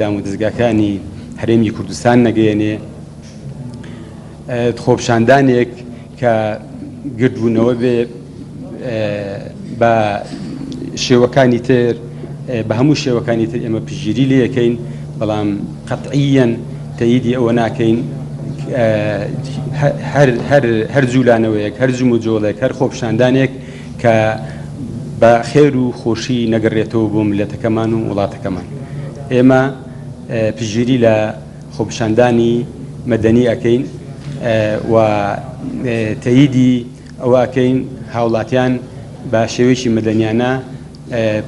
دام و دەستگاکانی هەرێمی کوردستان نەگەیەنێ خۆپیشاندانێک کە گردبوونەوە بێ بە شێوەکانی تر بە هەموو شێوەکانی تر ئێمە پشگیری لێ یەکەین بەڵام قەتعیەن تەییدی ئەوە ناکەین هەر جوولانەوەیەک هەر جوم و جۆڵێک هەر خۆپیشاندانێک کە بە خێر و خۆشی نەگەڕێتەوە بۆ ملەتەکەمان و وڵاتەکەمان. ئێمە پشگیری لە خۆپیشاندانی مەدەنی ئەکەین و تەییدی ئەوە ئەکەین هاوڵاتیان بە شێوەیەکی مەدەنیانە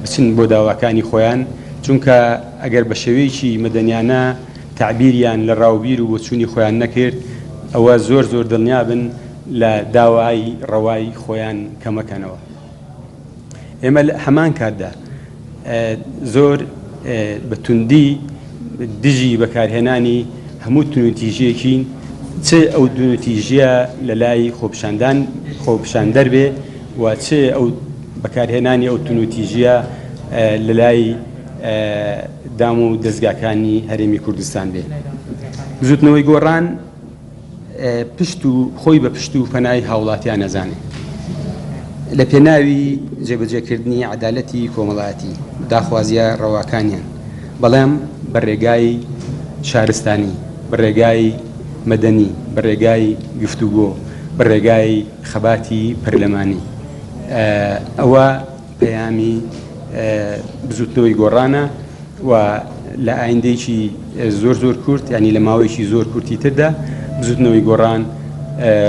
بچن بۆ داواکانی خۆیان، چونکە ئەگەر بە شێوەیەکی مەدەنیانە تعبیریان لە ڕاوبیر و بۆچوونی خۆیان نەکرد ئەوە زۆر دڵنیابن لە داوای ڕەوای خۆیان کەمەکەنەوە. ئێمە هەمان کاتدا زۆر بە توندی دژی بەکارهێنانی هەموو تونوتیژیەکین چه ئەو تونوتیژیە لە لای خۆپیشاندەر بێ و چه ئەو بەکارهێنانی ئەو تونوتیژیە لە لای دام و دەستگاکانی هەرێمی کوردستان بێ. زوتنەوەی گۆڕان خۆی بە پشت و پەنای هاوڵاتیان نەزانێ لە پێناوی جێبەجێکردنی عەدالەتی کۆمەڵایەتی داخوازیە ڕەواکانیان، بەڵام بەڕێگای شارستانی، بەڕێگای مەدەنی، بەڕێگای گفتوگۆ، بەڕێگای خەباتی پەرلەمانی. ئەوە پەیامی بزوتنەوەی گۆڕانە و لە ئایندەیەکی زۆر کورت، ینی لە ماوەیەکی زۆر کورتی تردا بزوتنەوەی گۆڕان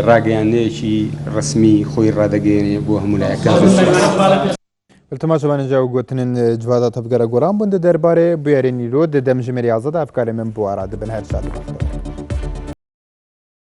ڕاگەیاندەیەکی ڕسمی خۆی ڕادەگەیەنێ بۆ هەموو لایەکان. تەماشەوانە گوتنن جوادە تەبگەرە گۆڕان بوون دەربارەی بوێرە نیرۆ دەمژمێری ئازاد ئەفکارێ من بۆ ئارا دەبن هەر شاد.